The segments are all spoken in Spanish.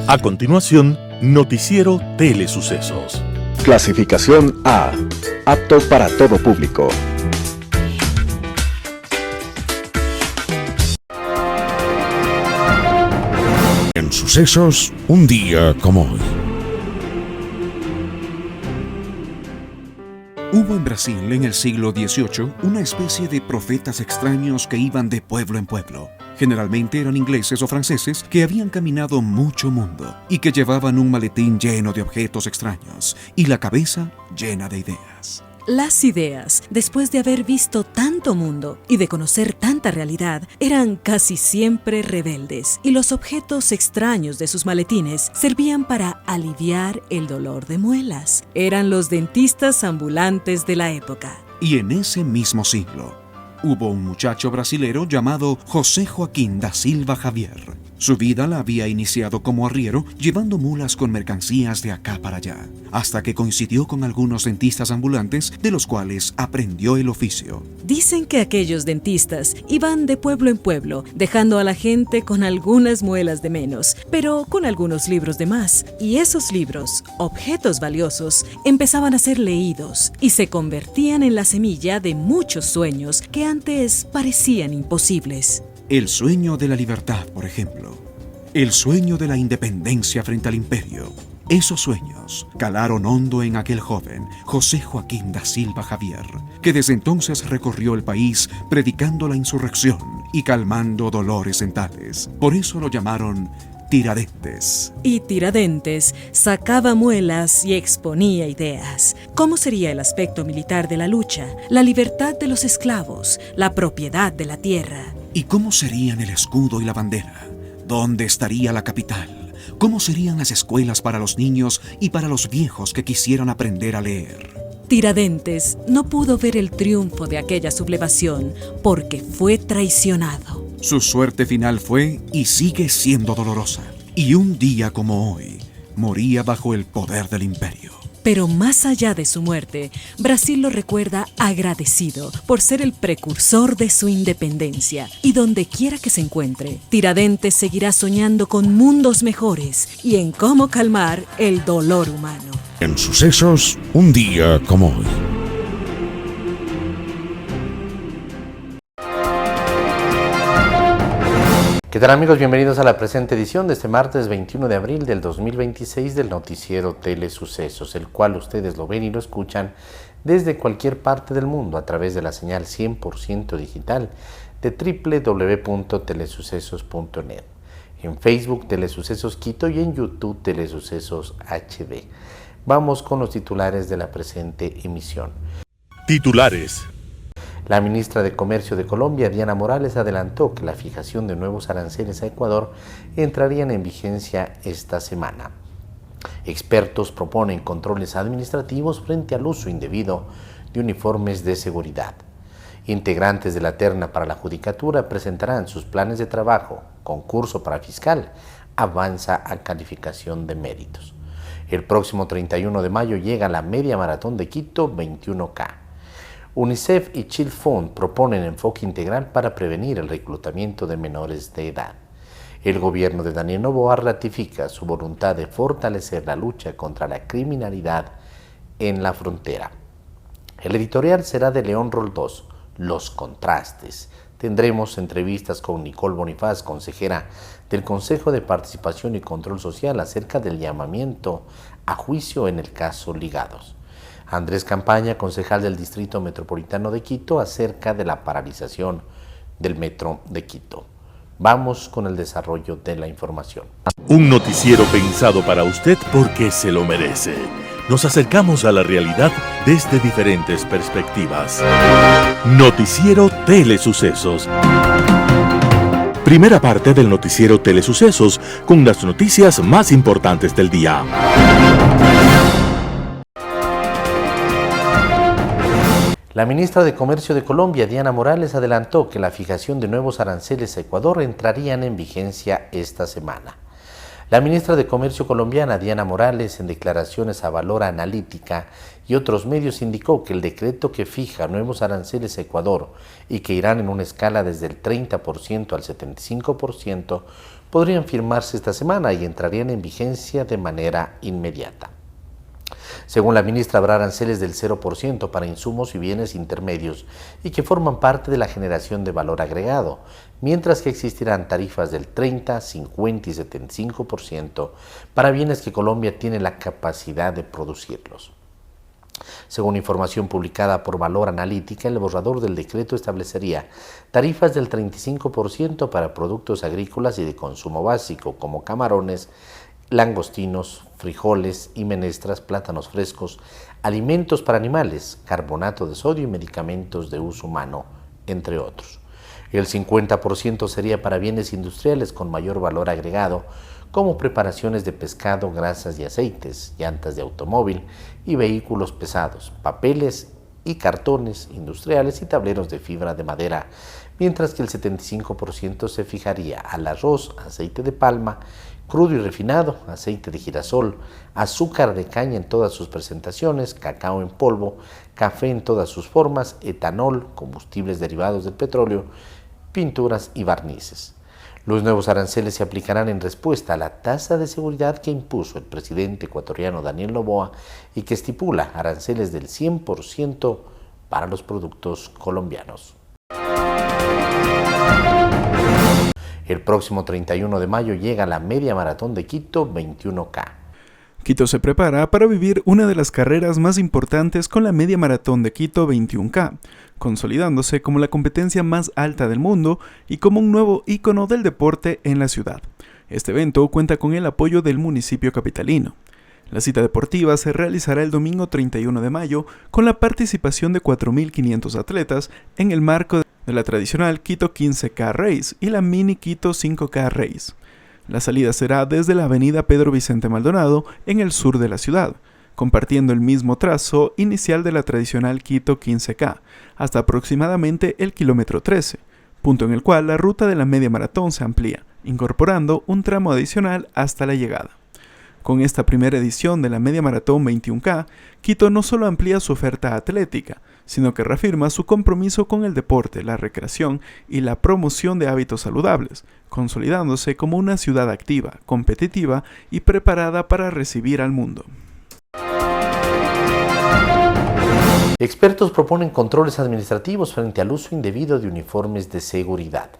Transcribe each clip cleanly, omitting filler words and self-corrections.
A continuación, Noticiero Telesucesos. Clasificación A. Apto para todo público. En sucesos, un día como hoy. Hubo en Brasil en el siglo XVIII una especie de profetas extraños que iban de pueblo en pueblo. Generalmente eran ingleses o franceses que habían caminado mucho mundo y que llevaban un maletín lleno de objetos extraños y la cabeza llena de ideas. Las ideas, después de haber visto tanto mundo y de conocer tanta realidad, eran casi siempre rebeldes, y los objetos extraños de sus maletines servían para aliviar el dolor de muelas. Eran los dentistas ambulantes de la época. Y en ese mismo siglo, hubo un muchacho brasilero llamado José Joaquín da Silva Xavier. Su vida la había iniciado como arriero, llevando mulas con mercancías de acá para allá, hasta que coincidió con algunos dentistas ambulantes, de los cuales aprendió el oficio. Dicen que aquellos dentistas iban de pueblo en pueblo, dejando a la gente con algunas muelas de menos, pero con algunos libros de más. Y esos libros, objetos valiosos, empezaban a ser leídos y se convertían en la semilla de muchos sueños que antes parecían imposibles. El sueño de la libertad, por ejemplo. El sueño de la independencia frente al imperio. Esos sueños calaron hondo en aquel joven, José Joaquín da Silva Xavier, que desde entonces recorrió el país predicando la insurrección y calmando dolores dentales. Por eso lo llamaron Tiradentes. Y Tiradentes sacaba muelas y exponía ideas. ¿Cómo sería el aspecto militar de la lucha? La libertad de los esclavos, la propiedad de la tierra. ¿Y cómo serían el escudo y la bandera? ¿Dónde estaría la capital? ¿Cómo serían las escuelas para los niños y para los viejos que quisieran aprender a leer? Tiradentes no pudo ver el triunfo de aquella sublevación porque fue traicionado. Su suerte final fue y sigue siendo dolorosa. Y un día como hoy, moría bajo el poder del imperio. Pero más allá de su muerte, Brasil lo recuerda agradecido por ser el precursor de su independencia. Y donde quiera que se encuentre, Tiradentes seguirá soñando con mundos mejores y en cómo calmar el dolor humano. En sucesos, un día como hoy. ¿Qué tal, amigos? Bienvenidos a la presente edición de este martes 21 de abril del 2026 del noticiero Telesucesos, el cual ustedes lo ven y lo escuchan desde cualquier parte del mundo a través de la señal 100% digital de www.telesucesos.net, en Facebook Telesucesos Quito y en YouTube Telesucesos HD. Vamos con los titulares de la presente emisión. Titulares. La ministra de Comercio de Colombia, Diana Morales, adelantó que la fijación de nuevos aranceles a Ecuador entrarían en vigencia esta semana. Expertos proponen controles administrativos frente al uso indebido de uniformes de seguridad. Integrantes de la terna para la judicatura presentarán sus planes de trabajo. Concurso para fiscal avanza a calificación de méritos. El próximo 31 de mayo llega la media maratón de Quito 21K. UNICEF y Child Fund proponen enfoque integral para prevenir el reclutamiento de menores de edad. El gobierno de Daniel Noboa ratifica su voluntad de fortalecer la lucha contra la criminalidad en la frontera. El editorial será de León Roldós, Los Contrastes. Tendremos entrevistas con Nicole Bonifaz, consejera del Consejo de Participación y Control Social, acerca del llamamiento a juicio en el caso Ligados. Andrés Campaña, concejal del Distrito Metropolitano de Quito, acerca de la paralización del Metro de Quito. Vamos con el desarrollo de la información. Un noticiero pensado para usted porque se lo merece. Nos acercamos a la realidad desde diferentes perspectivas. Noticiero Telesucesos. Primera parte del noticiero Telesucesos con las noticias más importantes del día. La ministra de Comercio de Colombia, Diana Morales, adelantó que la fijación de nuevos aranceles a Ecuador entrarían en vigencia esta semana. La ministra de Comercio colombiana, Diana Morales, en declaraciones a Valor Analítica y otros medios, indicó que el decreto que fija nuevos aranceles a Ecuador y que irán en una escala desde el 30% al 75%, podrían firmarse esta semana y entrarían en vigencia de manera inmediata. Según la ministra, habrá aranceles del 0% para insumos y bienes intermedios y que forman parte de la generación de valor agregado, mientras que existirán tarifas del 30, 50 y 75% para bienes que Colombia tiene la capacidad de producirlos. Según información publicada por Valor Analítica, el borrador del decreto establecería tarifas del 35% para productos agrícolas y de consumo básico, como camarones, langostinos, frijoles y menestras, plátanos frescos, alimentos para animales, carbonato de sodio y medicamentos de uso humano, entre otros. El 50% sería para bienes industriales con mayor valor agregado, como preparaciones de pescado, grasas y aceites, llantas de automóvil y vehículos pesados, papeles y cartones industriales y tableros de fibra de madera, mientras que el 75% se fijaría al arroz, aceite de palma, crudo y refinado, aceite de girasol, azúcar de caña en todas sus presentaciones, cacao en polvo, café en todas sus formas, etanol, combustibles derivados del petróleo, pinturas y barnices. Los nuevos aranceles se aplicarán en respuesta a la tasa de seguridad que impuso el presidente ecuatoriano Daniel Noboa y que estipula aranceles del 100% para los productos colombianos. El próximo 31 de mayo llega la Media Maratón de Quito 21K. Quito se prepara para vivir una de las carreras más importantes con la Media Maratón de Quito 21K, consolidándose como la competencia más alta del mundo y como un nuevo ícono del deporte en la ciudad. Este evento cuenta con el apoyo del municipio capitalino. La cita deportiva se realizará el domingo 31 de mayo con la participación de 4.500 atletas en el marco de la tradicional Quito 15K Race y la Mini Quito 5K Race. La salida será desde la avenida Pedro Vicente Maldonado en el sur de la ciudad, compartiendo el mismo trazo inicial de la tradicional Quito 15K, hasta aproximadamente el kilómetro 13, punto en el cual la ruta de la media maratón se amplía, incorporando un tramo adicional hasta la llegada. Con esta primera edición de la Media Maratón 21K, Quito no solo amplía su oferta atlética, sino que reafirma su compromiso con el deporte, la recreación y la promoción de hábitos saludables, consolidándose como una ciudad activa, competitiva y preparada para recibir al mundo. Expertos proponen controles administrativos frente al uso indebido de uniformes de seguridad.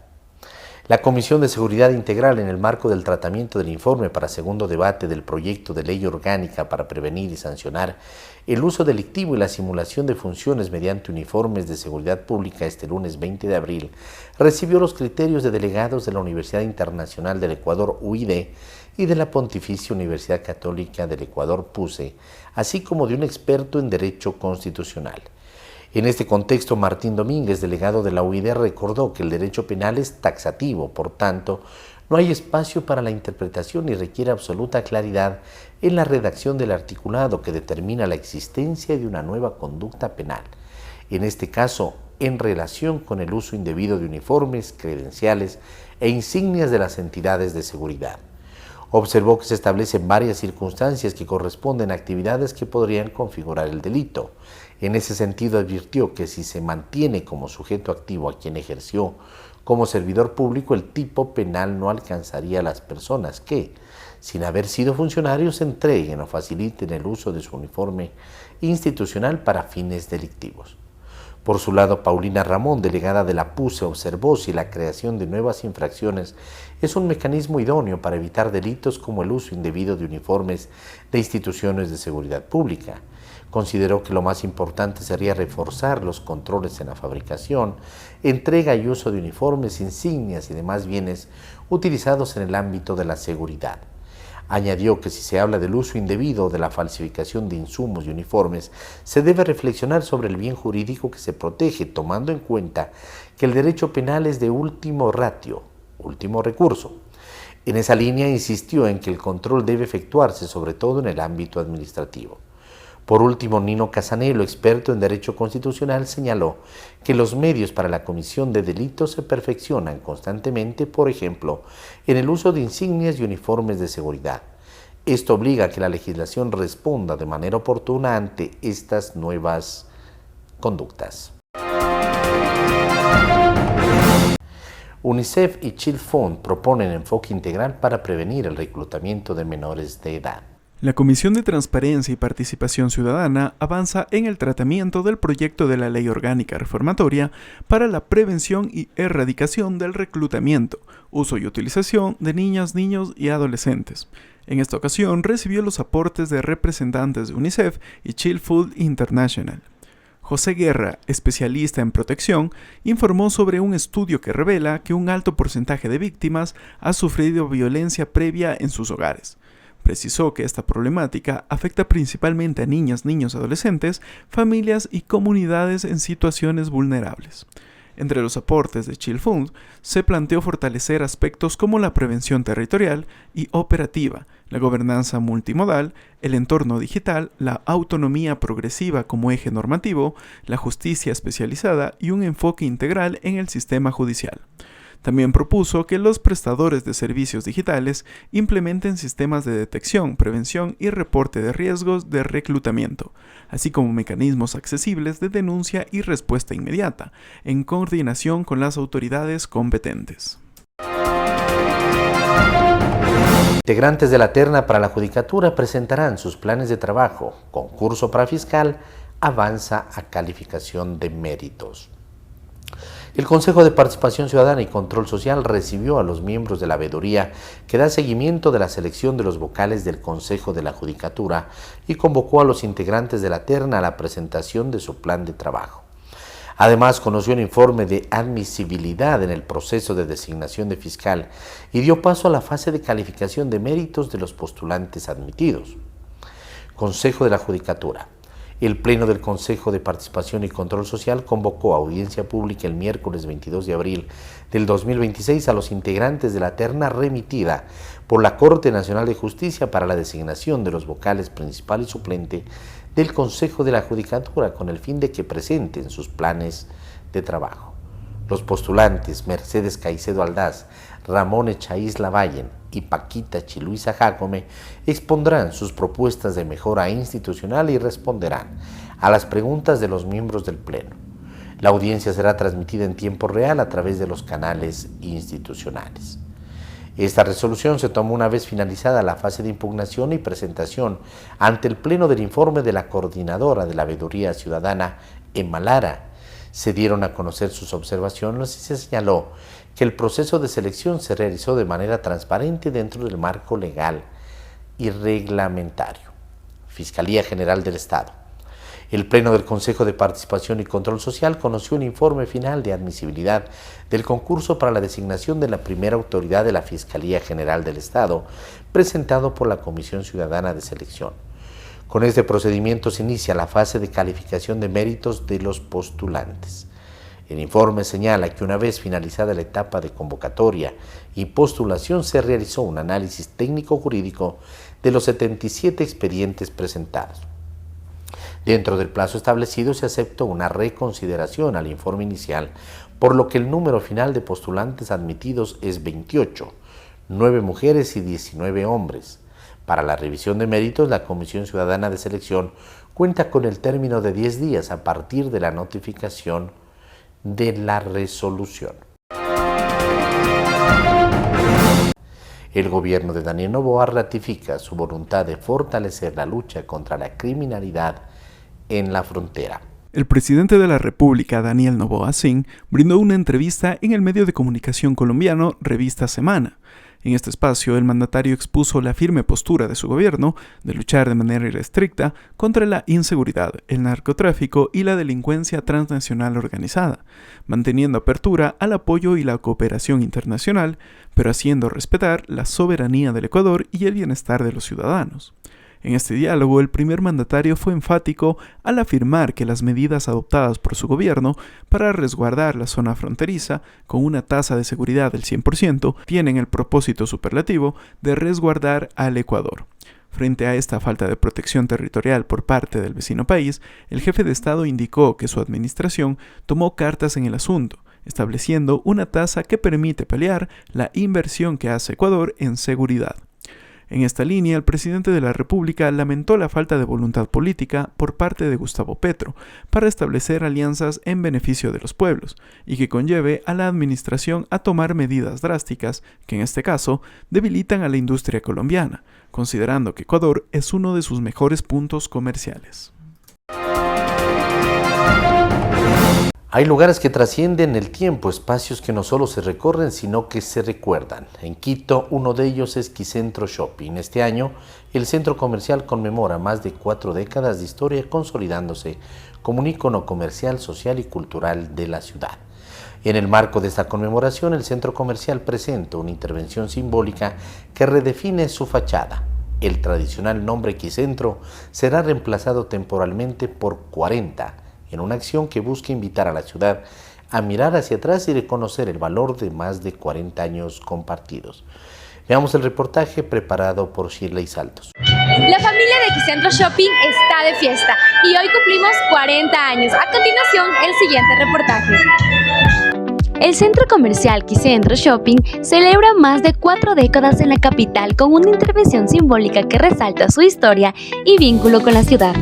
La Comisión de Seguridad Integral, en el marco del tratamiento del informe para segundo debate del proyecto de ley orgánica para prevenir y sancionar el uso delictivo y la simulación de funciones mediante uniformes de seguridad pública este lunes 20 de abril, recibió los criterios de delegados de la Universidad Internacional del Ecuador, UID, y de la Pontificia Universidad Católica del Ecuador, PUCE, así como de un experto en Derecho Constitucional. En este contexto, Martín Domínguez, delegado de la UID, recordó que el derecho penal es taxativo, por tanto, no hay espacio para la interpretación y requiere absoluta claridad en la redacción del articulado que determina la existencia de una nueva conducta penal, en este caso, en relación con el uso indebido de uniformes, credenciales e insignias de las entidades de seguridad. Observó que se establecen varias circunstancias que corresponden a actividades que podrían configurar el delito. En ese sentido, advirtió que si se mantiene como sujeto activo a quien ejerció como servidor público, el tipo penal no alcanzaría a las personas que, sin haber sido funcionarios, entreguen o faciliten el uso de su uniforme institucional para fines delictivos. Por su lado, Paulina Ramón, delegada de la PUCE, observó si la creación de nuevas infracciones es un mecanismo idóneo para evitar delitos como el uso indebido de uniformes de instituciones de seguridad pública. Consideró que lo más importante sería reforzar los controles en la fabricación, entrega y uso de uniformes, insignias y demás bienes utilizados en el ámbito de la seguridad. Añadió que si se habla del uso indebido o de la falsificación de insumos y uniformes, se debe reflexionar sobre el bien jurídico que se protege, tomando en cuenta que el derecho penal es de último ratio, último recurso. En esa línea insistió en que el control debe efectuarse sobre todo en el ámbito administrativo. Por último, Nino Casanelo, experto en Derecho Constitucional, señaló que los medios para la comisión de delitos se perfeccionan constantemente, por ejemplo, en el uso de insignias y uniformes de seguridad. Esto obliga a que la legislación responda de manera oportuna ante estas nuevas conductas. UNICEF y Child Fund proponen enfoque integral para prevenir el reclutamiento de menores de edad. La Comisión de Transparencia y Participación Ciudadana avanza en el tratamiento del proyecto de la Ley Orgánica Reformatoria para la prevención y erradicación del reclutamiento, uso y utilización de niñas, niños y adolescentes. En esta ocasión recibió los aportes de representantes de UNICEF y Child Fund International. José Guerra, especialista en protección, informó sobre un estudio que revela que un alto porcentaje de víctimas ha sufrido violencia previa en sus hogares. Precisó que esta problemática afecta principalmente a niñas, niños, adolescentes, familias y comunidades en situaciones vulnerables. Entre los aportes de Child Fund se planteó fortalecer aspectos como la prevención territorial y operativa, la gobernanza multimodal, el entorno digital, la autonomía progresiva como eje normativo, la justicia especializada y un enfoque integral en el sistema judicial. También propuso que los prestadores de servicios digitales implementen sistemas de detección, prevención y reporte de riesgos de reclutamiento, así como mecanismos accesibles de denuncia y respuesta inmediata, en coordinación con las autoridades competentes. Integrantes de la terna para la judicatura presentarán sus planes de trabajo. Concurso para fiscal avanza a calificación de méritos. El Consejo de Participación Ciudadana y Control Social recibió a los miembros de la veeduría que da seguimiento de la selección de los vocales del Consejo de la Judicatura y convocó a los integrantes de la terna a la presentación de su plan de trabajo. Además, conoció un informe de admisibilidad en el proceso de designación de fiscal y dio paso a la fase de calificación de méritos de los postulantes admitidos. Consejo de la Judicatura. El Pleno del Consejo de Participación y Control Social convocó a audiencia pública el miércoles 22 de abril del 2026 a los integrantes de la terna remitida por la Corte Nacional de Justicia para la designación de los vocales principal y suplente del Consejo de la Judicatura con el fin de que presenten sus planes de trabajo. Los postulantes Mercedes Caicedo Aldaz, Ramón Echaíz Lavallen y Paquita Chiluisa Jácome expondrán sus propuestas de mejora institucional y responderán a las preguntas de los miembros del Pleno. La audiencia será transmitida en tiempo real a través de los canales institucionales. Esta resolución se tomó una vez finalizada la fase de impugnación y presentación ante el Pleno del informe de la coordinadora de la Veeduría Ciudadana, Emma Lara. Se dieron a conocer sus observaciones y se señaló que el proceso de selección se realizó de manera transparente dentro del marco legal y reglamentario. Fiscalía General del Estado. El Pleno del Consejo de Participación y Control Social conoció un informe final de admisibilidad del concurso para la designación de la primera autoridad de la Fiscalía General del Estado, presentado por la Comisión Ciudadana de Selección. Con este procedimiento se inicia la fase de calificación de méritos de los postulantes. El informe señala que una vez finalizada la etapa de convocatoria y postulación se realizó un análisis técnico-jurídico de los 77 expedientes presentados. Dentro del plazo establecido se aceptó una reconsideración al informe inicial, por lo que el número final de postulantes admitidos es 28, 9 mujeres y 19 hombres. Para la revisión de méritos, la Comisión Ciudadana de Selección cuenta con el término de 10 días a partir de la notificación de la resolución. El gobierno de Daniel Noboa ratifica su voluntad de fortalecer la lucha contra la criminalidad en la frontera. El presidente de la República, Daniel Noboa Singh, brindó una entrevista en el medio de comunicación colombiano Revista Semana. En este espacio, el mandatario expuso la firme postura de su gobierno de luchar de manera irrestricta contra la inseguridad, el narcotráfico y la delincuencia transnacional organizada, manteniendo apertura al apoyo y la cooperación internacional, pero haciendo respetar la soberanía del Ecuador y el bienestar de los ciudadanos. En este diálogo, el primer mandatario fue enfático al afirmar que las medidas adoptadas por su gobierno para resguardar la zona fronteriza con una tasa de seguridad del 100% tienen el propósito superlativo de resguardar al Ecuador. Frente a esta falta de protección territorial por parte del vecino país, el jefe de Estado indicó que su administración tomó cartas en el asunto, estableciendo una tasa que permite pelear la inversión que hace Ecuador en seguridad. En esta línea, el presidente de la República lamentó la falta de voluntad política por parte de Gustavo Petro para establecer alianzas en beneficio de los pueblos y que conlleve a la administración a tomar medidas drásticas que en este caso debilitan a la industria colombiana, considerando que Ecuador es uno de sus mejores puntos comerciales. Hay lugares que trascienden el tiempo, espacios que no solo se recorren, sino que se recuerdan. En Quito, uno de ellos es Quicentro Shopping. Este año, el centro comercial conmemora más de 4 décadas de historia, consolidándose como un ícono comercial, social y cultural de la ciudad. En el marco de esta conmemoración, el centro comercial presenta una intervención simbólica que redefine su fachada. El tradicional nombre Quicentro será reemplazado temporalmente por 40, en una acción que busca invitar a la ciudad a mirar hacia atrás y reconocer el valor de más de 40 años compartidos. Veamos el reportaje preparado por Shirley Saltos. La familia de Quicentro Shopping está de fiesta y hoy cumplimos 40 años. A continuación, el siguiente reportaje. El centro comercial Quicentro Shopping celebra más de 4 décadas en la capital con una intervención simbólica que resalta su historia y vínculo con la ciudad.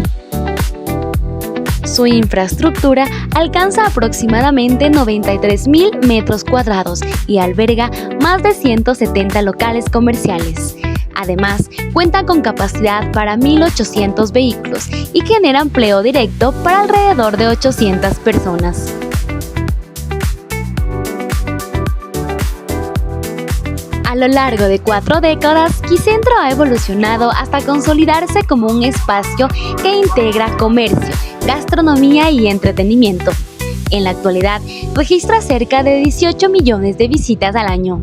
Su infraestructura alcanza aproximadamente 93.000 metros cuadrados y alberga más de 170 locales comerciales. Además, cuenta con capacidad para 1.800 vehículos y genera empleo directo para alrededor de 800 personas. A lo largo de 4 décadas, Quicentro ha evolucionado hasta consolidarse como un espacio que integra comercio, gastronomía y entretenimiento. En la actualidad, registra cerca de 18 millones de visitas al año.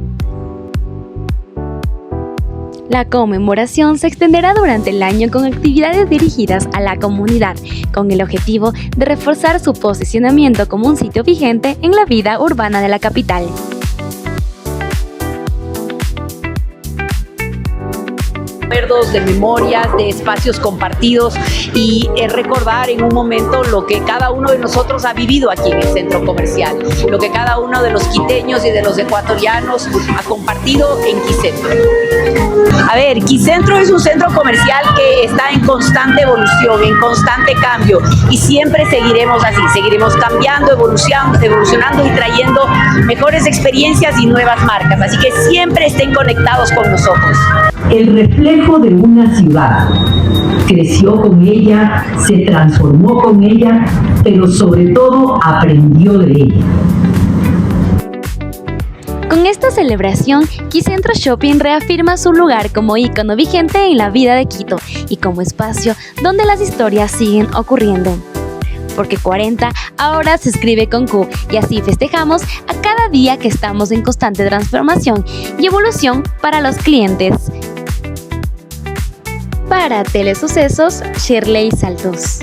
La conmemoración se extenderá durante el año con actividades dirigidas a la comunidad, con el objetivo de reforzar su posicionamiento como un sitio vigente en la vida urbana de la capital. De memorias, de espacios compartidos y recordar en un momento lo que cada uno de nosotros ha vivido aquí en el centro comercial, lo que cada uno de los quiteños y de los ecuatorianos ha compartido en Quicentro. A ver, Quicentro es un centro comercial que está en constante evolución, en constante cambio y siempre seguiremos así, seguiremos cambiando, evolucionando y trayendo mejores experiencias y nuevas marcas, así que siempre estén conectados con nosotros. El reflejo de una ciudad. Creció con ella, se transformó con ella, pero sobre todo aprendió de ella. Con esta celebración, Quicentro Shopping reafirma su lugar como ícono vigente en la vida de Quito y como espacio donde las historias siguen ocurriendo. Porque 40 ahora se escribe con Q y así festejamos a cada día que estamos en constante transformación y evolución para los clientes. Para Telesucesos, Shirley Saltos.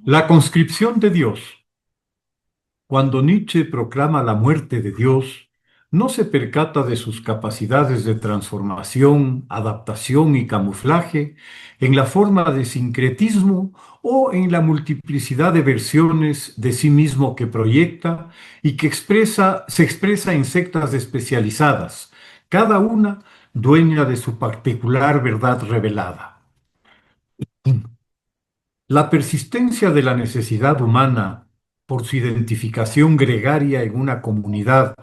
La conscripción de Dios. Cuando Nietzsche proclama la muerte de Dios, no se percata de sus capacidades de transformación, adaptación y camuflaje en la forma de sincretismo o en la multiplicidad de versiones de sí mismo que proyecta y que se expresa en sectas especializadas, cada una dueña de su particular verdad revelada. La persistencia de la necesidad humana por su identificación gregaria en una comunidad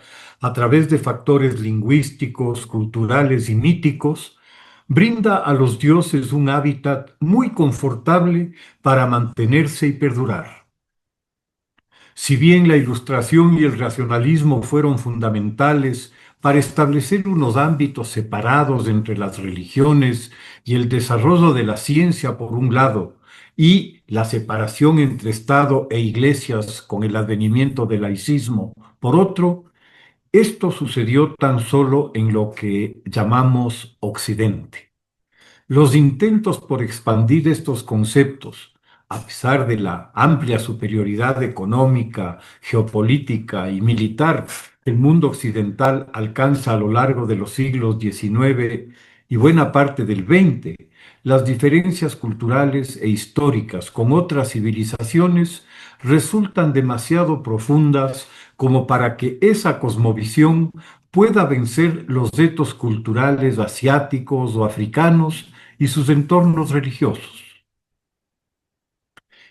a través de factores lingüísticos, culturales y míticos, brinda a los dioses un hábitat muy confortable para mantenerse y perdurar. Si bien la Ilustración y el racionalismo fueron fundamentales para establecer unos ámbitos separados entre las religiones y el desarrollo de la ciencia por un lado, y la separación entre Estado e iglesias con el advenimiento del laicismo por otro, esto sucedió tan solo en lo que llamamos Occidente. Los intentos por expandir estos conceptos a pesar de la amplia superioridad económica, geopolítica y militar que el mundo occidental alcanza a lo largo de los siglos XIX y buena parte del XX, las diferencias culturales e históricas con otras civilizaciones resultan demasiado profundas como para que esa cosmovisión pueda vencer los retos culturales asiáticos o africanos y sus entornos religiosos.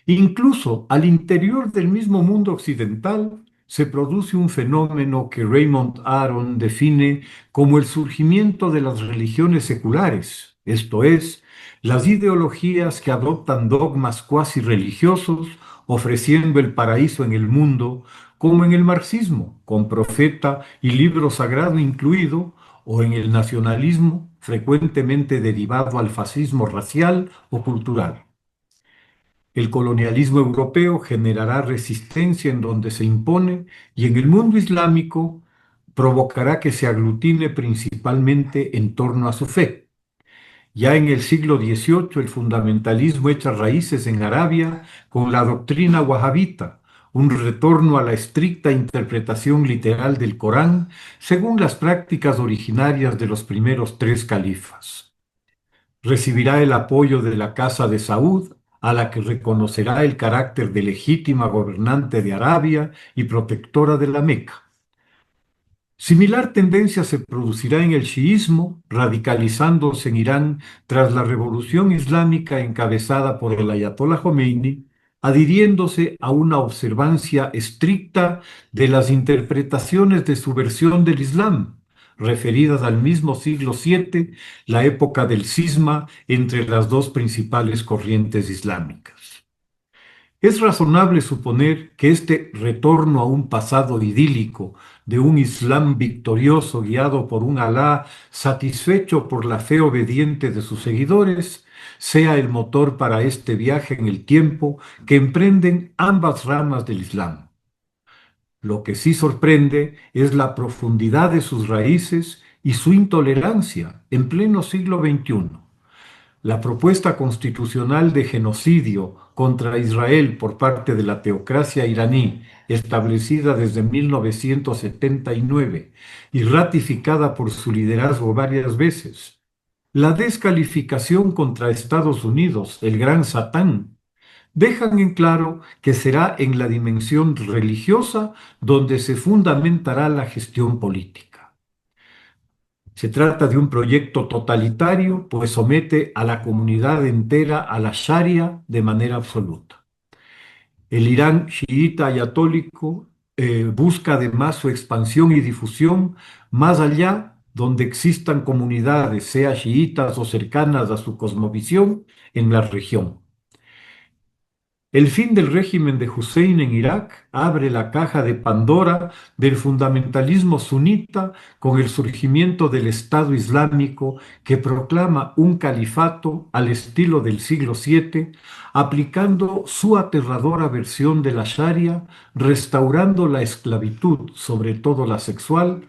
Incluso al interior del mismo mundo occidental se produce un fenómeno que Raymond Aron define como el surgimiento de las religiones seculares, esto es, las ideologías que adoptan dogmas cuasi religiosos ofreciendo el paraíso en el mundo, como en el marxismo, con profeta y libro sagrado incluido, o en el nacionalismo, frecuentemente derivado al fascismo racial o cultural. El colonialismo europeo generará resistencia en donde se impone y en el mundo islámico provocará que se aglutine principalmente en torno a su fe. Ya en el siglo XVIII el fundamentalismo echa raíces en Arabia con la doctrina wahabita, un retorno a la estricta interpretación literal del Corán según las prácticas originarias de los primeros tres califas. Recibirá el apoyo de la Casa de Saúd, a la que reconocerá el carácter de legítima gobernante de Arabia y protectora de la Meca. Similar tendencia se producirá en el chiismo, radicalizándose en Irán tras la revolución islámica encabezada por el ayatollah Khomeini, adhiriéndose a una observancia estricta de las interpretaciones de su versión del Islam, referidas al mismo siglo VII, la época del cisma entre las dos principales corrientes islámicas. Es razonable suponer que este retorno a un pasado idílico de un Islam victorioso guiado por un Alá satisfecho por la fe obediente de sus seguidores sea el motor para este viaje en el tiempo que emprenden ambas ramas del Islam. Lo que sí sorprende es la profundidad de sus raíces y su intolerancia en pleno siglo XXI. La propuesta constitucional de genocidio contra Israel por parte de la teocracia iraní, establecida desde 1979 y ratificada por su liderazgo varias veces. La descalificación contra Estados Unidos, el gran Satán, dejan en claro que será en la dimensión religiosa donde se fundamentará la gestión política. Se trata de un proyecto totalitario, pues somete a la comunidad entera a la Sharia de manera absoluta. El Irán chiita ayatólico busca además su expansión y difusión más allá donde existan comunidades, sea chiitas o cercanas a su cosmovisión, en la región. El fin del régimen de Hussein en Irak abre la caja de Pandora del fundamentalismo sunita con el surgimiento del Estado Islámico que proclama un califato al estilo del siglo VII, aplicando su aterradora versión de la Sharia, restaurando la esclavitud, sobre todo la sexual,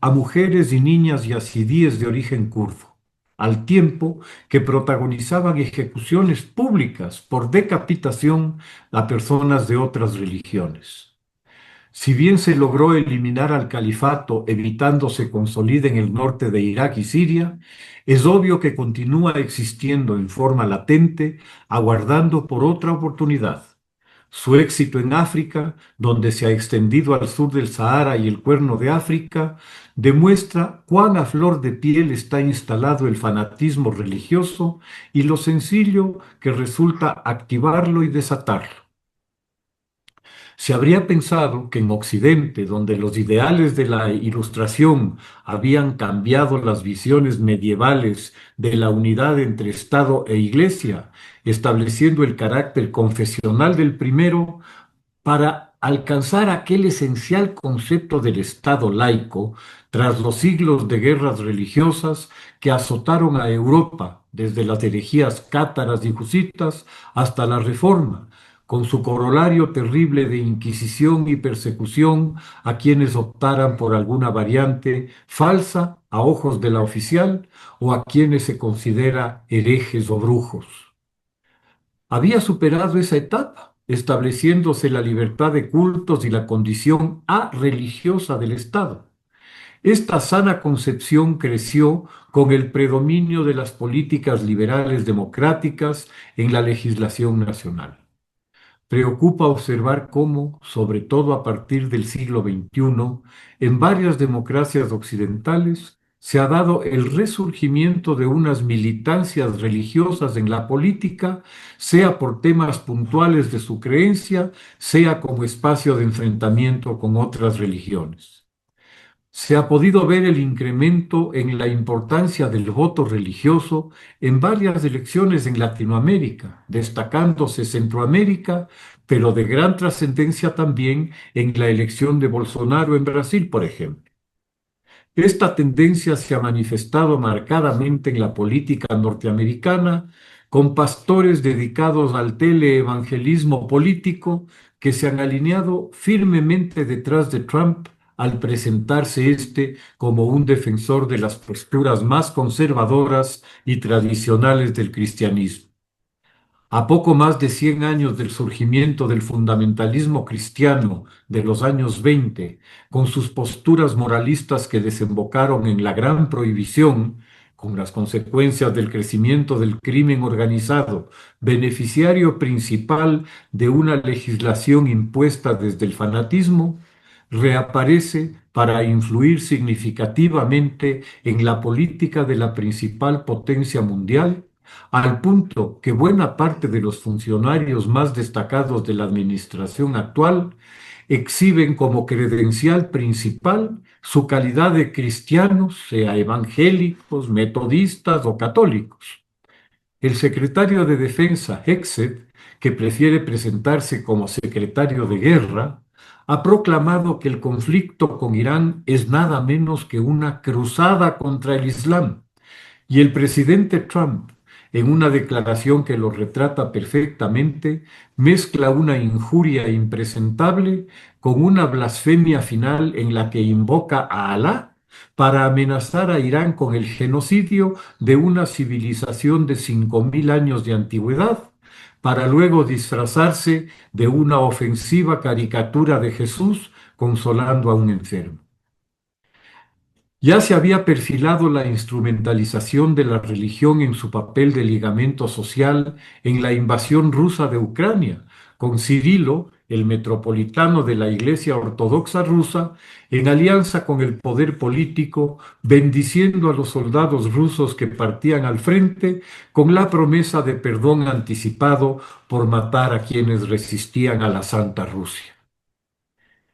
a mujeres y niñas yazidíes de origen kurdo, al tiempo que protagonizaban ejecuciones públicas por decapitación a personas de otras religiones. Si bien se logró eliminar al califato evitando se consolide en el norte de Irak y Siria, es obvio que continúa existiendo en forma latente, aguardando por otra oportunidad. Su éxito en África, donde se ha extendido al sur del Sahara y el Cuerno de África, demuestra cuán a flor de piel está instalado el fanatismo religioso y lo sencillo que resulta activarlo y desatarlo. Se habría pensado que en Occidente, donde los ideales de la Ilustración habían cambiado las visiones medievales de la unidad entre Estado e Iglesia, estableciendo el carácter confesional del primero, para alcanzar aquel esencial concepto del Estado laico tras los siglos de guerras religiosas que azotaron a Europa, desde las herejías cátaras y husitas hasta la Reforma, con su corolario terrible de inquisición y persecución a quienes optaran por alguna variante falsa a ojos de la oficial o a quienes se considera herejes o brujos. había superado esa etapa, estableciéndose la libertad de cultos y la condición religiosa del Estado. Esta sana concepción creció con el predominio de las políticas liberales democráticas en la legislación nacional. Preocupa observar cómo, sobre todo a partir del siglo XXI, en varias democracias occidentales se ha dado el resurgimiento de unas militancias religiosas en la política, sea por temas puntuales de su creencia, sea como espacio de enfrentamiento con otras religiones. Se ha podido ver el incremento en la importancia del voto religioso en varias elecciones en Latinoamérica, destacándose Centroamérica, pero de gran trascendencia también en la elección de Bolsonaro en Brasil, por ejemplo. Esta tendencia se ha manifestado marcadamente en la política norteamericana, con pastores dedicados al teleevangelismo político que se han alineado firmemente detrás de Trump al presentarse como un defensor de las posturas más conservadoras y tradicionales del cristianismo. A poco más de 100 años del surgimiento del fundamentalismo cristiano de los años 20, con sus posturas moralistas que desembocaron en la Gran Prohibición, con las consecuencias del crecimiento del crimen organizado, beneficiario principal de una legislación impuesta desde el fanatismo, reaparece para influir significativamente en la política de la principal potencia mundial, al punto que buena parte de los funcionarios más destacados de la administración actual exhiben como credencial principal su calidad de cristianos, sea evangélicos, metodistas o católicos. El secretario de Defensa, Hegseth, que prefiere presentarse como secretario de Guerra, ha proclamado que el conflicto con Irán es nada menos que una cruzada contra el Islam. Y el presidente Trump, en una declaración que lo retrata perfectamente, mezcla una injuria impresentable con una blasfemia final en la que invoca a Alá para amenazar a Irán con el genocidio de una civilización de 5.000 años de antigüedad, para luego disfrazarse de una ofensiva caricatura de Jesús consolando a un enfermo. Ya se había perfilado la instrumentalización de la religión en su papel de ligamento social en la invasión rusa de Ucrania, con Cirilo, el metropolitano de la Iglesia Ortodoxa rusa, en alianza con el poder político, bendiciendo a los soldados rusos que partían al frente con la promesa de perdón anticipado por matar a quienes resistían a la Santa Rusia.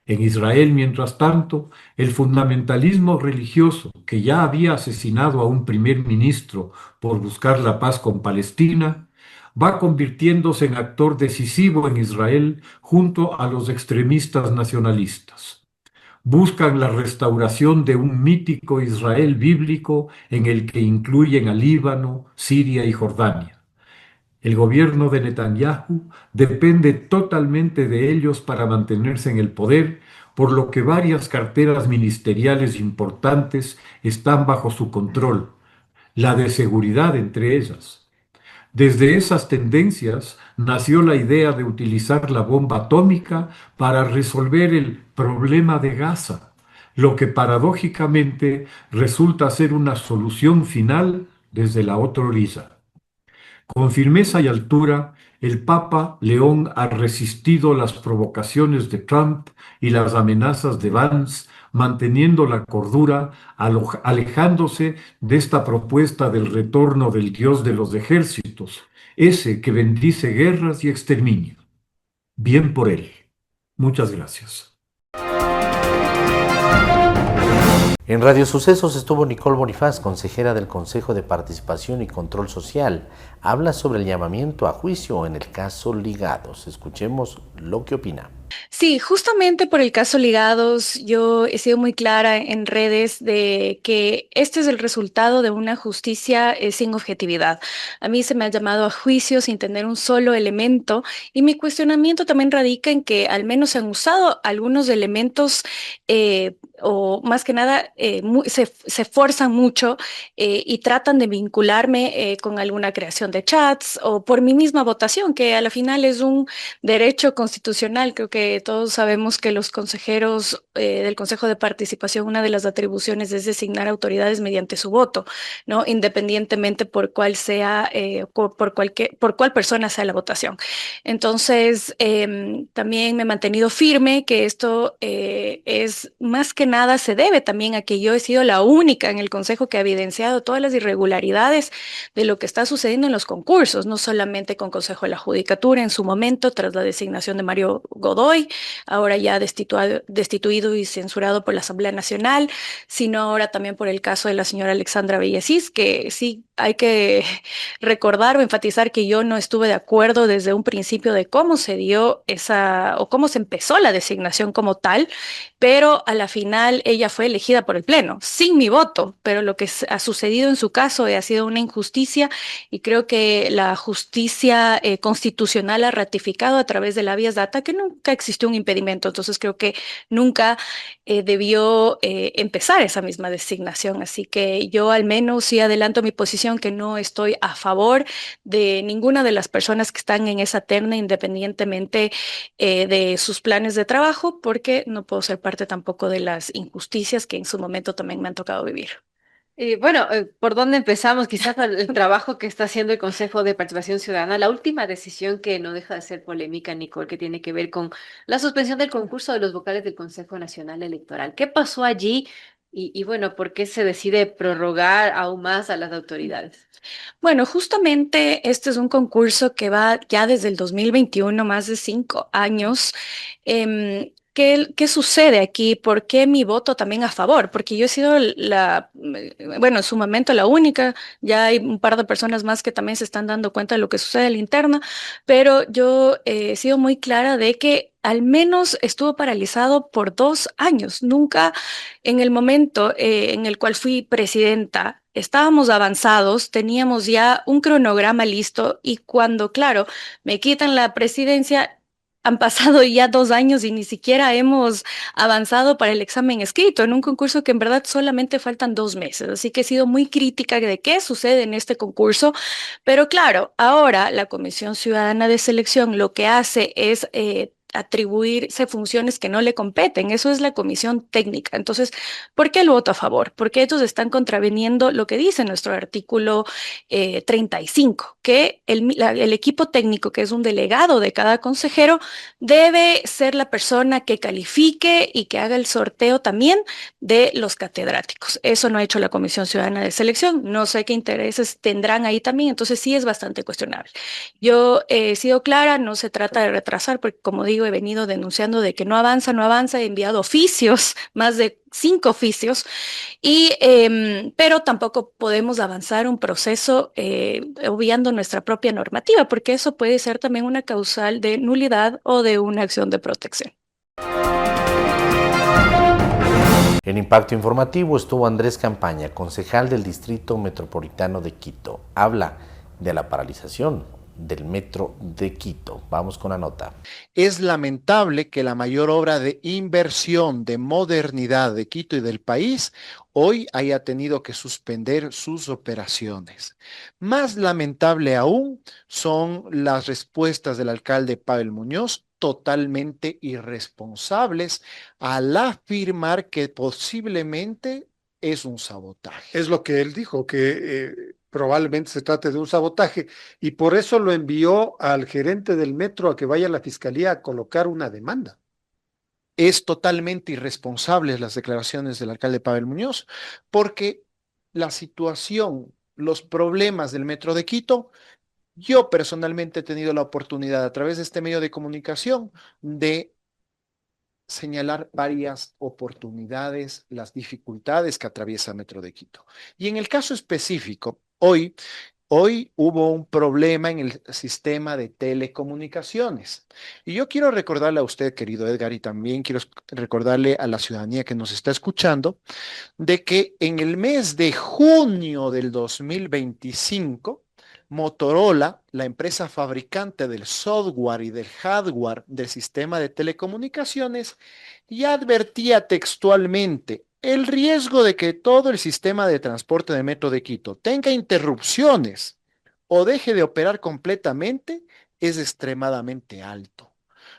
En Israel, mientras tanto, el fundamentalismo religioso, que ya había asesinado a un primer ministro por buscar la paz con Palestina, va convirtiéndose en actor decisivo en Israel junto a los extremistas nacionalistas. Buscan la restauración de un mítico Israel bíblico en el que incluyen a Líbano, Siria y Jordania. El gobierno de Netanyahu depende totalmente de ellos para mantenerse en el poder, por lo que varias carteras ministeriales importantes están bajo su control, la de seguridad entre ellas. Desde esas tendencias nació la idea de utilizar la bomba atómica para resolver el problema de Gaza, lo que paradójicamente resulta ser una solución final desde la otra orilla. Con firmeza y altura, el Papa León ha resistido las provocaciones de Trump y las amenazas de Vance, manteniendo la cordura, alejándose de esta propuesta del retorno del Dios de los ejércitos, ese que bendice guerras y exterminio. Bien por él. Muchas gracias. En Radio Sucesos estuvo Nicole Bonifaz, consejera del Consejo de Participación y Control Social. Habla sobre el llamamiento a juicio en el caso Ligados. Escuchemos lo que opina. Sí, justamente por el caso Ligados, yo he sido muy clara en redes de que este es el resultado de una justicia sin objetividad. A mí se me ha llamado a juicio sin tener un solo elemento y mi cuestionamiento también radica en que al menos se han usado algunos elementos o más que nada se esfuerzan mucho y tratan de vincularme con alguna creación de chats o por mi misma votación, que a la final es un derecho constitucional. Creo que todos sabemos que los consejeros del Consejo de Participación, una de las atribuciones es designar autoridades mediante su voto, ¿no? Independientemente por cuál sea, por cuál persona sea la votación. Entonces, también me he mantenido firme que esto es más que nada se debe también a que yo he sido la única en el Consejo que ha evidenciado todas las irregularidades de lo que está sucediendo en los concursos, no solamente con Consejo de la Judicatura en su momento, tras la designación de Mario Godoy, ahora ya destituido y censurado por la Asamblea Nacional, sino ahora también por el caso de la señora Alexandra Villasís, que sí hay que recordar o enfatizar que yo no estuve de acuerdo desde un principio de cómo se dio esa o cómo se empezó la designación como tal, pero a la final ella fue elegida por el Pleno, sin mi voto, pero lo que ha sucedido en su caso ha sido una injusticia y creo que la justicia constitucional ha ratificado a través de la habeas data que nunca existió un impedimento, entonces creo que nunca debió empezar esa misma designación, así que yo al menos sí adelanto mi posición que no estoy a favor de ninguna de las personas que están en esa terna, independientemente de sus planes de trabajo, porque no puedo ser parte tampoco de las injusticias que en su momento también me han tocado vivir. Bueno, ¿por dónde empezamos? Quizás el trabajo que está haciendo el Consejo de Participación Ciudadana, la última decisión que no deja de ser polémica, Nicole, que tiene que ver con la suspensión del concurso de los vocales del Consejo Nacional Electoral. ¿Qué pasó allí? Y bueno, ¿por qué se decide prorrogar aún más a las autoridades? Bueno, justamente este es un concurso que va ya desde el 2021, más de 5 años. ¿Qué sucede aquí? ¿Por qué mi voto también a favor? Porque yo he sido bueno, en su momento la única, ya hay un par de personas más que también se están dando cuenta de lo que sucede en la interna, pero yo he sido muy clara de que al menos estuvo paralizado por 2 años. Nunca en el momento en el cual fui presidenta, estábamos avanzados, teníamos ya un cronograma listo y cuando, claro, me quitan la presidencia, han pasado ya 2 años y ni siquiera hemos avanzado para el examen escrito en un concurso que en verdad solamente faltan 2 meses. Así que he sido muy crítica de qué sucede en este concurso. Pero claro, ahora la Comisión Ciudadana de Selección lo que hace es atribuirse funciones que no le competen. Eso es la comisión técnica. Entonces, ¿por qué el voto a favor? Porque ellos están contraveniendo lo que dice nuestro artículo 35, que el equipo técnico, que es un delegado de cada consejero, debe ser la persona que califique y que haga el sorteo también de los catedráticos. Eso no ha hecho la Comisión Ciudadana de Selección. No sé qué intereses tendrán ahí también, entonces sí es bastante cuestionable. Yo he sido clara, no se trata de retrasar, porque como digo, he venido denunciando de que no avanza, no avanza, he enviado oficios, más de 5 oficios, pero tampoco podemos avanzar un proceso obviando nuestra propia normativa, porque eso puede ser también una causal de nulidad o de una acción de protección. En Impacto Informativo estuvo Andrés Campaña, concejal del Distrito Metropolitano de Quito. Habla de la paralización del Metro de Quito. Vamos con la nota. Es lamentable que la mayor obra de inversión de modernidad de Quito y del país hoy haya tenido que suspender sus operaciones. Más lamentable aún son las respuestas del alcalde Pavel Muñoz, totalmente irresponsables, al afirmar que posiblemente es un sabotaje. Es lo que él dijo, que probablemente se trate de un sabotaje y por eso lo envió al gerente del metro a que vaya a la fiscalía a colocar una demanda. Es totalmente irresponsable las declaraciones del alcalde Pavel Muñoz, porque la situación, los problemas del metro de Quito, yo personalmente he tenido la oportunidad a través de este medio de comunicación de señalar varias oportunidades, las dificultades que atraviesa Metro de Quito. Y en el caso específico, hoy hubo un problema en el sistema de telecomunicaciones. Y yo quiero recordarle a usted, querido Edgar, y también quiero recordarle a la ciudadanía que nos está escuchando, de que en el mes de junio del 2025, Motorola, la empresa fabricante del software y del hardware del sistema de telecomunicaciones, ya advertía textualmente el riesgo de que todo el sistema de transporte de Metro de Quito tenga interrupciones o deje de operar completamente es extremadamente alto.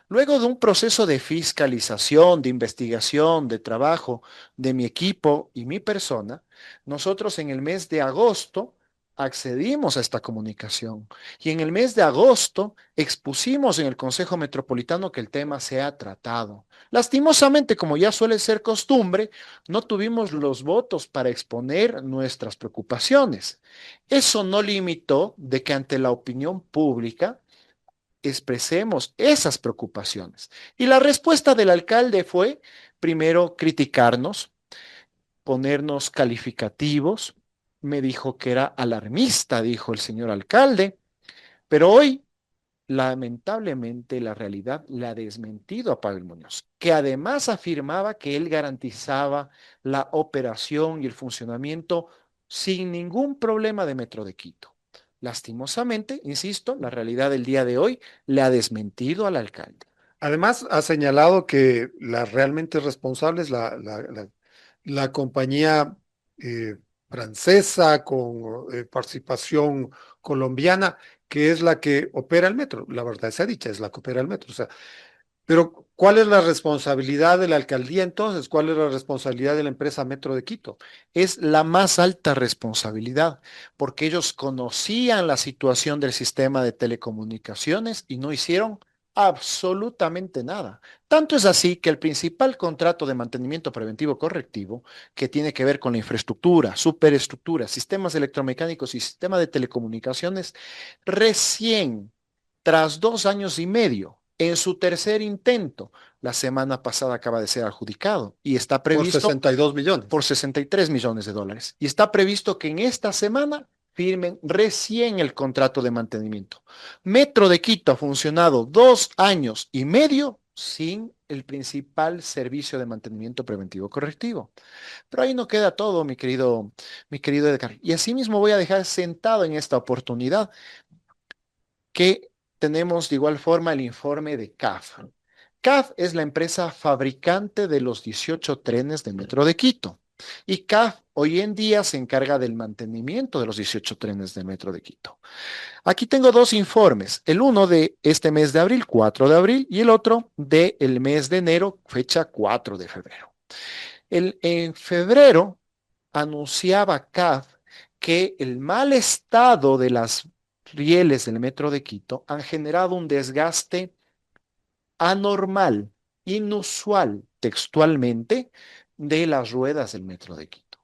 Luego de un proceso de fiscalización, de investigación, de trabajo de mi equipo y mi persona, nosotros en el mes de agosto accedimos a esta comunicación y en el mes de agosto expusimos en el Consejo Metropolitano que el tema se ha tratado. Lastimosamente, como ya suele ser costumbre, no tuvimos los votos para exponer nuestras preocupaciones. Eso no limitó de que ante la opinión pública expresemos esas preocupaciones. Y la respuesta del alcalde fue, primero, criticarnos, ponernos calificativos. Me dijo que era alarmista, dijo el señor alcalde, pero hoy, lamentablemente, la realidad le ha desmentido a Pavel Muñoz, que además afirmaba que él garantizaba la operación y el funcionamiento sin ningún problema de Metro de Quito. Lastimosamente, insisto, la realidad del día de hoy le ha desmentido al alcalde. Además, ha señalado que la realmente responsable es la compañía francesa con participación colombiana, que es la que opera el metro. La verdad sea dicha, es la que opera el metro. O sea, pero ¿cuál es la responsabilidad de la alcaldía entonces? ¿Cuál es la responsabilidad de la empresa Metro de Quito? Es la más alta responsabilidad, porque ellos conocían la situación del sistema de telecomunicaciones y no hicieron absolutamente nada. Tanto es así que el principal contrato de mantenimiento preventivo correctivo, que tiene que ver con la infraestructura, superestructura, sistemas electromecánicos y sistema de telecomunicaciones, recién, tras 2 años y medio, en su tercer intento, la semana pasada acaba de ser adjudicado y está previsto... Por 62 millones. Por 63 millones de dólares. Y está previsto que en esta semana firmen recién el contrato de mantenimiento. Metro de Quito ha funcionado 2 años y medio sin el principal servicio de mantenimiento preventivo correctivo. Pero ahí no queda todo, mi querido Edgar. Y asimismo voy a dejar sentado en esta oportunidad que tenemos de igual forma el informe de CAF. CAF es la empresa fabricante de los 18 trenes de Metro de Quito. Y CAF hoy en día se encarga del mantenimiento de los 18 trenes del Metro de Quito. Aquí tengo 2 informes, el uno de este mes de abril, 4 de abril, y el otro del mes de enero, fecha 4 de febrero. En febrero anunciaba CAF que el mal estado de las rieles del Metro de Quito han generado un desgaste anormal, inusual, textualmente, de las ruedas del Metro de Quito.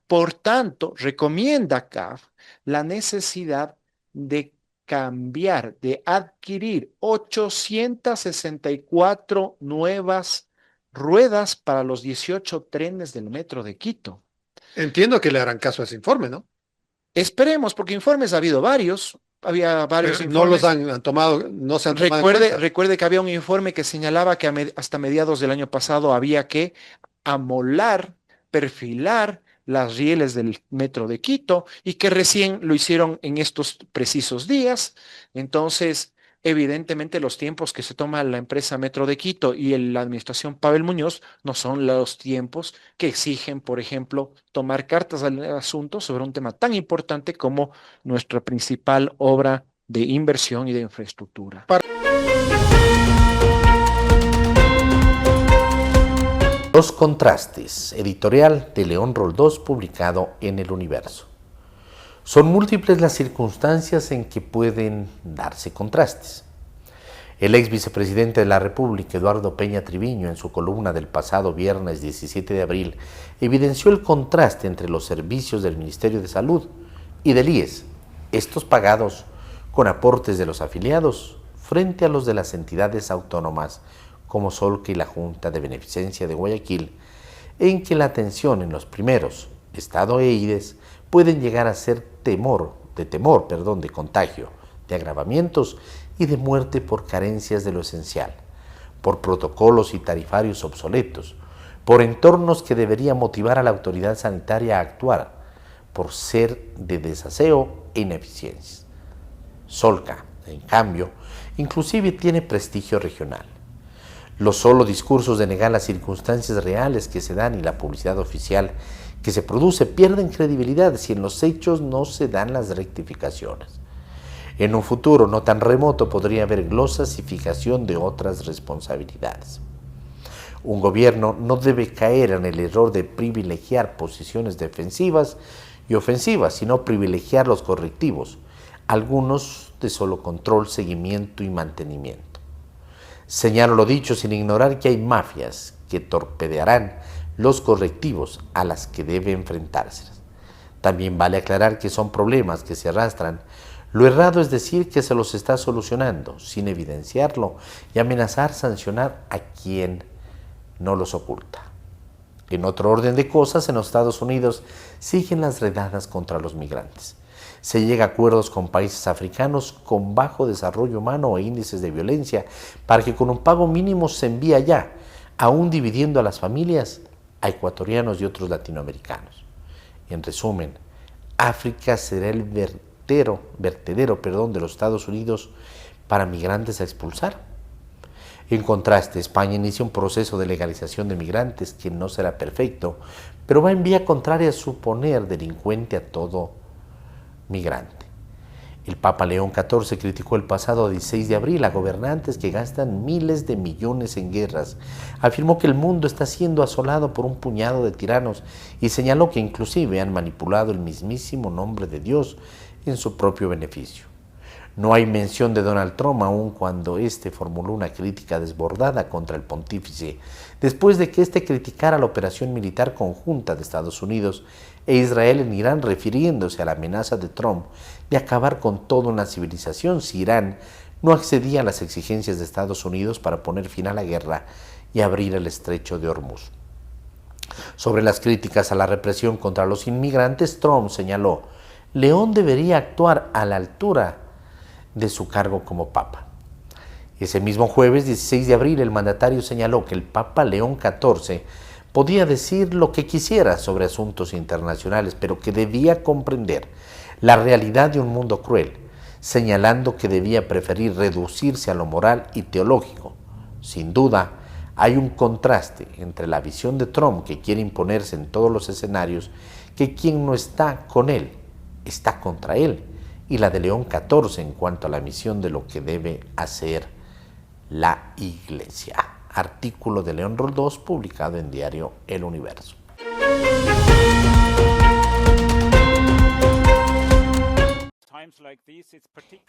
Por tanto, recomienda CAF la necesidad de cambiar, de adquirir 864 nuevas ruedas para los 18 trenes del Metro de Quito. Entiendo que le harán caso a ese informe, ¿no? Esperemos, porque informes ha habido varios. Había varios Pero informes. no los han tomado, no se han tomado en cuenta. Recuerde que había un informe que señalaba que hasta mediados del año pasado había que amolar, perfilar las rieles del Metro de Quito y que recién lo hicieron en estos precisos días. Entonces, evidentemente los tiempos que se toma la empresa Metro de Quito y la administración Pavel Muñoz no son los tiempos que exigen, por ejemplo, tomar cartas al asunto sobre un tema tan importante como nuestra principal obra de inversión y de infraestructura. Los contrastes, editorial de León Roldós, publicado en El Universo. Son múltiples las circunstancias en que pueden darse contrastes. El ex vicepresidente de la República, Eduardo Peña Triviño, en su columna del pasado viernes 17 de abril, evidenció el contraste entre los servicios del Ministerio de Salud y del IES, estos pagados con aportes de los afiliados, frente a los de las entidades autónomas como Solca y la Junta de Beneficencia de Guayaquil, en que la atención en los primeros, Estado e IDES, pueden llegar a ser de contagio, de agravamientos y de muerte por carencias de lo esencial, por protocolos y tarifarios obsoletos, por entornos que deberían motivar a la autoridad sanitaria a actuar, por ser de desaseo e ineficiencias. Solca, en cambio, inclusive tiene prestigio regional. Los solo discursos de negar las circunstancias reales que se dan y la publicidad oficial que se produce pierden credibilidad si en los hechos no se dan las rectificaciones. En un futuro no tan remoto podría haber glosasificación de otras responsabilidades. Un gobierno no debe caer en el error de privilegiar posiciones defensivas y ofensivas, sino privilegiar los correctivos, algunos de solo control, seguimiento y mantenimiento. Señalo lo dicho sin ignorar que hay mafias que torpedearán los correctivos a las que debe enfrentarse. También vale aclarar que son problemas que se arrastran. Lo errado es decir que se los está solucionando, sin evidenciarlo y amenazar sancionar a quien no los oculta. En otro orden de cosas, en los Estados Unidos siguen las redadas contra los migrantes. Se llega a acuerdos con países africanos con bajo desarrollo humano e índices de violencia para que con un pago mínimo se envíe allá, aún dividiendo a las familias, a ecuatorianos y otros latinoamericanos. En resumen, África será el vertedero de los Estados Unidos para migrantes a expulsar. En contraste, España inicia un proceso de legalización de migrantes que no será perfecto, pero va en vía contraria a suponer delincuente a todo migrante. El Papa León XIV criticó el pasado 16 de abril a gobernantes que gastan miles de millones en guerras. Afirmó que el mundo está siendo asolado por un puñado de tiranos y señaló que inclusive han manipulado el mismísimo nombre de Dios en su propio beneficio. No hay mención de Donald Trump aun cuando éste formuló una crítica desbordada contra el pontífice, después de que éste criticara la operación militar conjunta de Estados Unidos e Israel en Irán, refiriéndose a la amenaza de Trump de acabar con toda una civilización si Irán no accedía a las exigencias de Estados Unidos para poner fin a la guerra y abrir el estrecho de Hormuz. Sobre las críticas a la represión contra los inmigrantes, Trump señaló: León debería actuar a la altura de su cargo como Papa. Ese mismo jueves 16 de abril el mandatario señaló que el Papa León XIV podía decir lo que quisiera sobre asuntos internacionales, pero que debía comprender la realidad de un mundo cruel, señalando que debía preferir reducirse a lo moral y teológico. Sin duda, hay un contraste entre la visión de Trump, que quiere imponerse en todos los escenarios, que quien no está con él, está contra él, y la de León XIV en cuanto a la misión de lo que debe hacer la Iglesia. Artículo de León Roldós publicado en diario El Universo.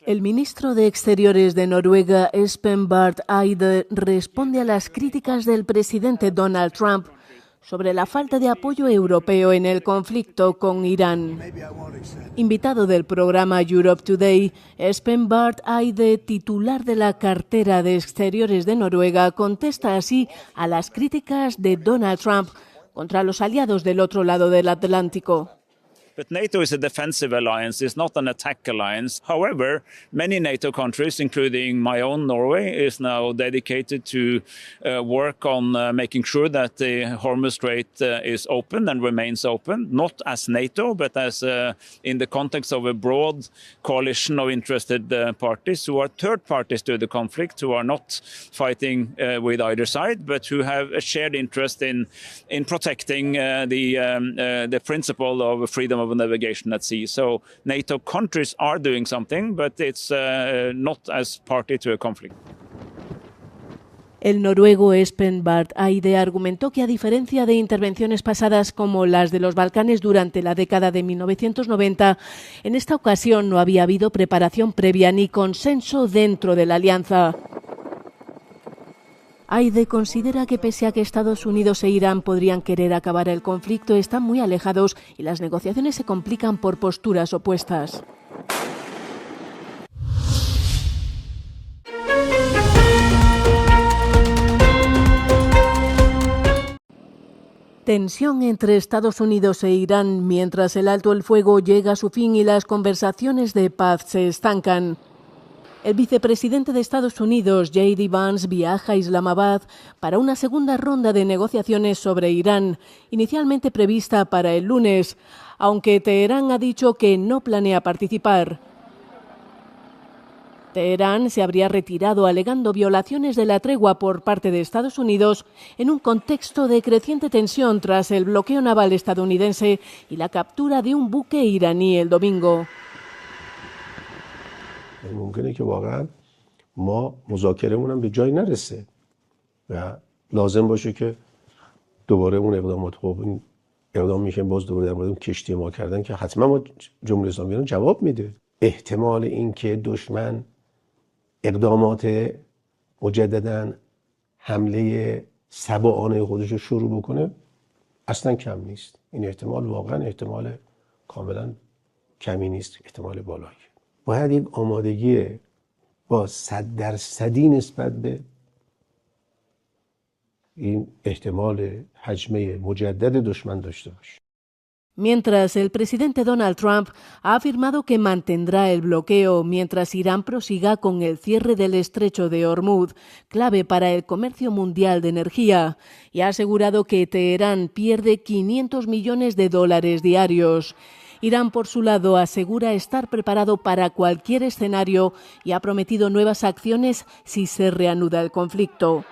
El ministro de Exteriores de Noruega, Espen Barth Eide, responde a las críticas del presidente Donald Trump sobre la falta de apoyo europeo en el conflicto con Irán. Invitado del programa Europe Today, Espen Barth Eide, titular de la cartera de Exteriores de Noruega, contesta así a las críticas de Donald Trump contra los aliados del otro lado del Atlántico. But NATO is a defensive alliance, it's not an attack alliance. However, many NATO countries, including my own Norway, is now dedicated to work on making sure that the Hormuz Strait is open and remains open, not as NATO, but as in the context of a broad coalition of interested parties who are third parties to the conflict, who are not fighting with either side, but who have a shared interest in protecting the principle of freedom of navigation at sea. So NATO countries are doing something, but it's not as party to a conflict. El noruego Espen Barth Eide argumentó que, a diferencia de intervenciones pasadas como las de los Balcanes durante la década de 1990, en esta ocasión no había habido preparación previa ni consenso dentro de la alianza. Eide considera que pese a que Estados Unidos e Irán podrían querer acabar el conflicto, están muy alejados y las negociaciones se complican por posturas opuestas. Tensión entre Estados Unidos e Irán mientras el alto el fuego llega a su fin y las conversaciones de paz se estancan. El vicepresidente de Estados Unidos, J.D. Vance, viaja a Islamabad para una segunda ronda de negociaciones sobre Irán, inicialmente prevista para el lunes, aunque Teherán ha dicho que no planea participar. Teherán se habría retirado alegando violaciones de la tregua por parte de Estados Unidos en un contexto de creciente tensión tras el bloqueo naval estadounidense y la captura de un buque iraní el domingo. ممکنه که واقعا ما مذاکرهمون هم به جایی نرسه و لازم باشه که دوباره اون اقدامات اقدام میشه باز دوباره در مورد اون کشتی ما کردن که حتما ما جمهوری اسلامی ایران جواب میده. احتمال اینکه دشمن اقدامات مجددا حمله سبعانه خودش رو شروع بکنه اصلا کم نیست. این احتمال واقعا احتمال کاملا کمی نیست، احتمال بالایی. باید یک آمادگی با 100% نسبت به این احتمال هجمه مجدد دشمن داشته باشه. Mientras, el presidente Donald Trump ha afirmado que mantendrá el bloqueo mientras Irán prosiga con el cierre del estrecho de Hormuz, clave para el comercio mundial de energía, y ha asegurado que Teherán pierde $500 millones diarios. Irán, por su lado, asegura estar preparado para cualquier escenario y ha prometido nuevas acciones si se reanuda el conflicto.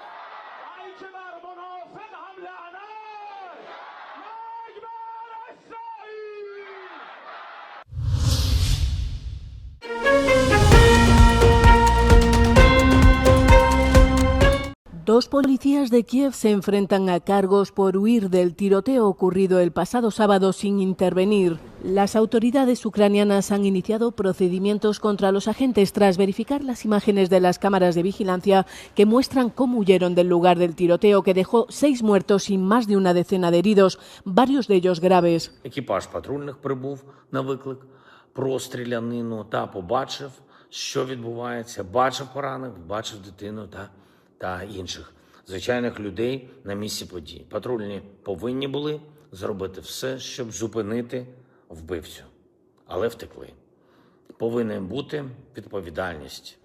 Dos policías de Kiev se enfrentan a cargos por huir del tiroteo ocurrido el pasado sábado sin intervenir. Las autoridades ucranianas han iniciado procedimientos contra los agentes tras verificar las imágenes de las cámaras de vigilancia que muestran cómo huyeron del lugar del tiroteo que dejó 6 muertos y más de una decena de heridos, varios de ellos graves. Екіпаж патрульних прибув на виклик про стрілянину та побачив, що відбувається, бачив поранених, бачив дитину та інших звичайних людей на місці події. Патрульні повинні були зробити все, щоб зупинити вбивцю, але втекли. Повинна бути відповідальність.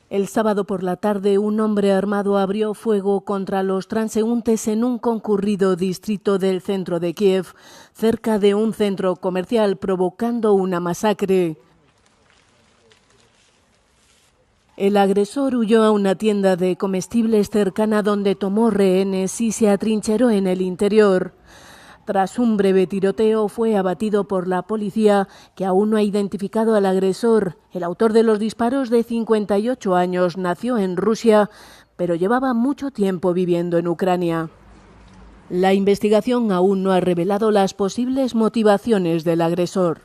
El sábado por la tarde, un hombre armado abrió fuego contra los transeúntes en un concurrido distrito del centro de Kiev, cerca de un centro comercial, provocando una masacre. El agresor huyó a una tienda de comestibles cercana donde tomó rehenes y se atrincheró en el interior. Tras un breve tiroteo fue abatido por la policía, que aún no ha identificado al agresor. El autor de los disparos, de 58 años, nació en Rusia, pero llevaba mucho tiempo viviendo en Ucrania. La investigación aún no ha revelado las posibles motivaciones del agresor.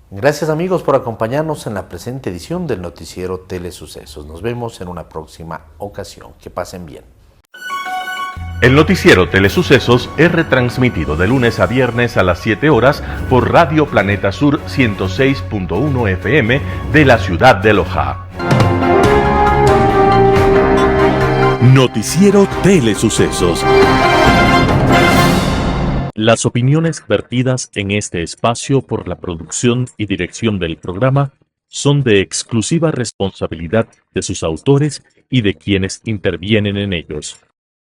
Gracias amigos por acompañarnos en la presente edición del noticiero Telesucesos. Nos vemos en una próxima ocasión. Que pasen bien. El noticiero Telesucesos es retransmitido de lunes a viernes a las 7 horas por Radio Planeta Sur 106.1 FM de la ciudad de Loja. Noticiero Telesucesos. Las opiniones vertidas en este espacio por la producción y dirección del programa son de exclusiva responsabilidad de sus autores y de quienes intervienen en ellos.